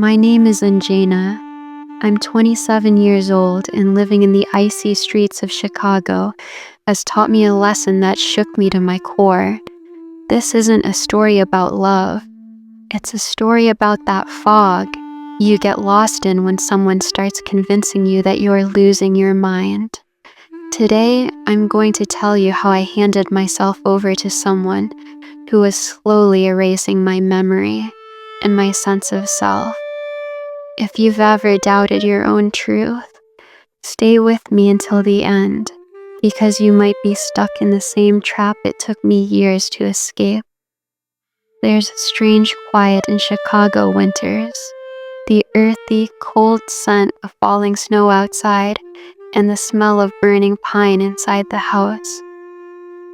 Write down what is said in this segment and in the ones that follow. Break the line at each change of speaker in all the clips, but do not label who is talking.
My name is Anjana. I'm 27 years old and living in the icy streets of Chicago has taught me a lesson that shook me to my core. This isn't a story about love. It's a story about that fog you get lost in when someone starts convincing you that you're losing your mind. Today, I'm going to tell you how I handed myself over to someone who was slowly erasing my memory and my sense of self. If you've ever doubted your own truth, stay with me until the end, because you might be stuck in the same trap it took me years to escape. There's a strange quiet in Chicago winters, the earthy, cold scent of falling snow outside, and the smell of burning pine inside the house.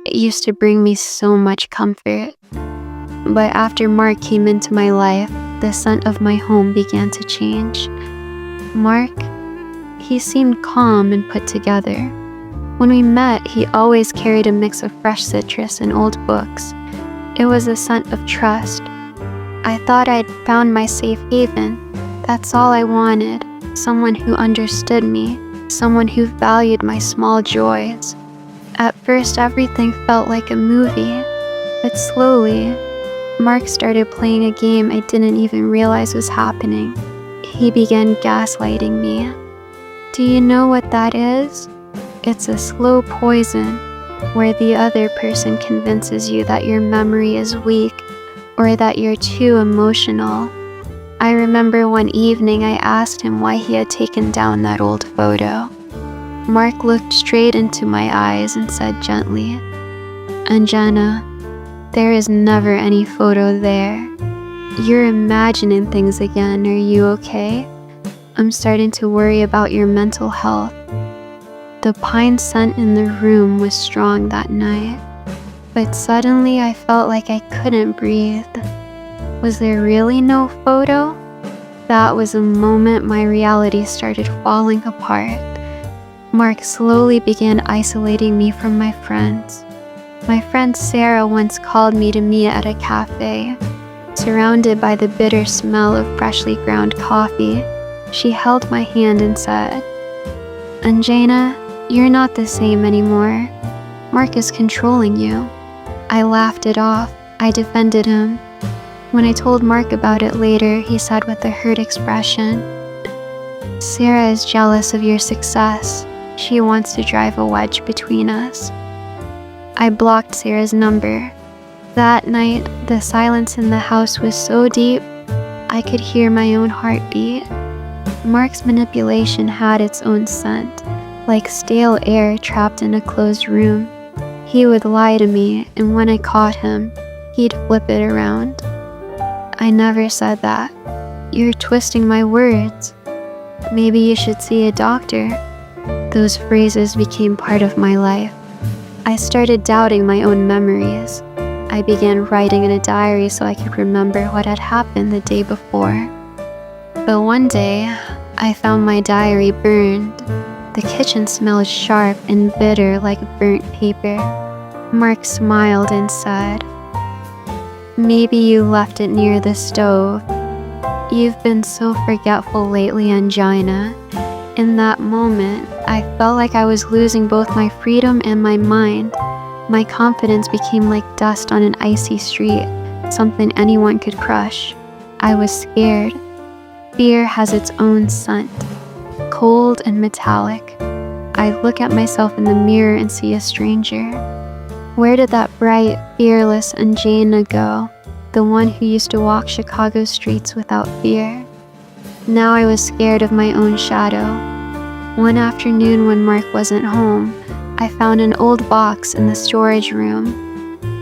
It used to bring me so much comfort. But after Mark came into my life, the scent of my home began to change. Mark, he seemed calm and put together. When we met, he always carried a mix of fresh citrus and old books. It was a scent of trust. I thought I'd found my safe haven. That's all I wanted. Someone who understood me, someone who valued my small joys. At first, everything felt like a movie, but slowly, Mark started playing a game I didn't even realize was happening. He began gaslighting me. Do you know what that is? It's a slow poison where the other person convinces you that your memory is weak or that you're too emotional. I remember one evening I asked him why he had taken down that old photo. Mark looked straight into my eyes and said gently, "Anjana, there is never any photo there. You're imagining things again. Are you okay? I'm starting to worry about your mental health." The pine scent in the room was strong that night, but suddenly I felt like I couldn't breathe. Was there really no photo? That was the moment my reality started falling apart. Mark slowly began isolating me from my friends. My friend Sarah once called me to meet at a cafe. Surrounded by the bitter smell of freshly ground coffee, she held my hand and said, "Anjana, you're not the same anymore. Mark is controlling you." I laughed it off. I defended him. When I told Mark about it later, he said with a hurt expression, "Sarah is jealous of your success. She wants to drive a wedge between us." I blocked Sarah's number. That night, the silence in the house was so deep, I could hear my own heartbeat. Mark's manipulation had its own scent, like stale air trapped in a closed room. He would lie to me, and when I caught him, he'd flip it around. "I never said that. You're twisting my words. Maybe you should see a doctor." Those phrases became part of my life. I started doubting my own memories. I began writing in a diary so I could remember what had happened the day before. But one day, I found my diary burned. The kitchen smelled sharp and bitter like burnt paper. Mark smiled and said, "Maybe you left it near the stove. You've been so forgetful lately, Anjana." In that moment, I felt like I was losing both my freedom and my mind. My confidence became like dust on an icy street, something anyone could crush. I was scared. Fear has its own scent, cold and metallic. I look at myself in the mirror and see a stranger. Where did that bright, fearless Anjana go? The one who used to walk Chicago streets without fear. Now I was scared of my own shadow. One afternoon when Mark wasn't home, I found an old box in the storage room.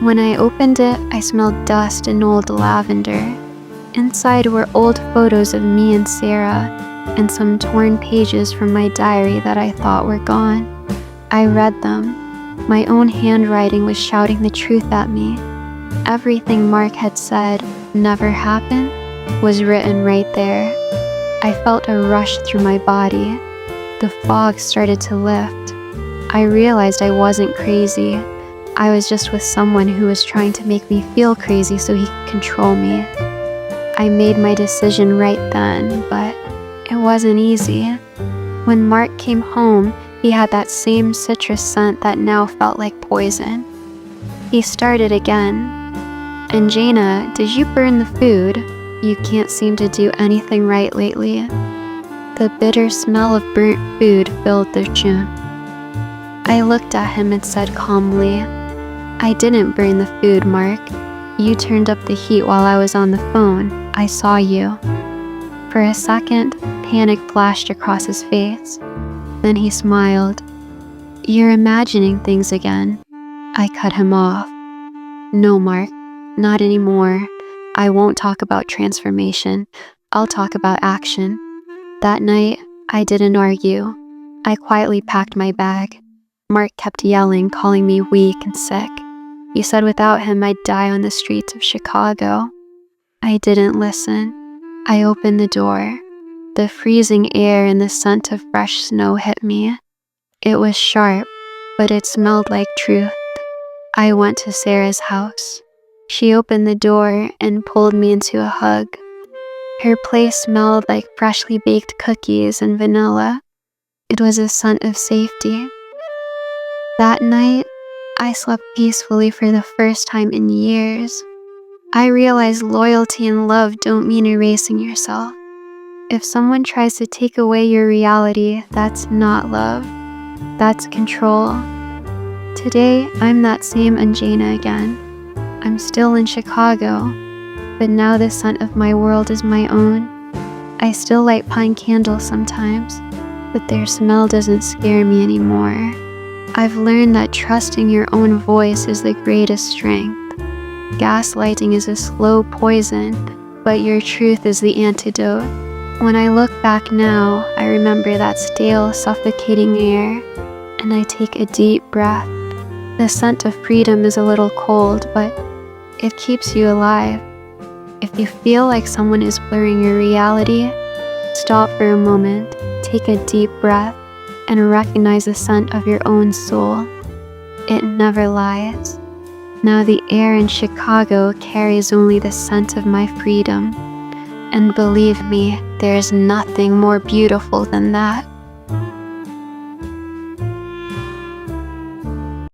When I opened it, I smelled dust and old lavender. Inside were old photos of me and Sarah, and some torn pages from my diary that I thought were gone. I read them. My own handwriting was shouting the truth at me. Everything Mark had said never happened was written right there. I felt a rush through my body. The fog started to lift. I realized I wasn't crazy. I was just with someone who was trying to make me feel crazy so he could control me. I made my decision right then, but it wasn't easy. When Mark came home, he had that same citrus scent that now felt like poison. He started again. And Jaina, did you burn the food? You can't seem to do anything right lately. The bitter smell of burnt food filled the room. I looked at him and said calmly, I didn't burn the food, Mark. You turned up the heat while I was on the phone. I saw you. For a second, panic flashed across his face. Then he smiled. You're imagining things again. I cut him off. No, Mark, not anymore. I won't talk about transformation. I'll talk about action. That night, I didn't argue. I quietly packed my bag. Mark kept yelling, calling me weak and sick. He said without him I'd die on the streets of Chicago. I didn't listen. I opened the door. The freezing air and the scent of fresh snow hit me. It was sharp, but it smelled like truth. I went to Sarah's house. She opened the door and pulled me into a hug. Her place smelled like freshly baked cookies and vanilla. It was a scent of safety. That night, I slept peacefully for the first time in years. I realized loyalty and love don't mean erasing yourself. If someone tries to take away your reality, that's not love. That's control. Today, I'm that same Anjana again. I'm still in Chicago, but now the scent of my world is my own. I still light pine candles sometimes, but their smell doesn't scare me anymore. I've learned that trusting your own voice is the greatest strength. Gaslighting is a slow poison, but your truth is the antidote. When I look back now, I remember that stale, suffocating air, and I take a deep breath. The scent of freedom is a little cold, but it keeps you alive. If you feel like someone is blurring your reality, stop for a moment, take a deep breath, and recognize the scent of your own soul. It never lies. Now the air in Chicago carries only the scent of my freedom. And believe me, there is nothing more beautiful than that.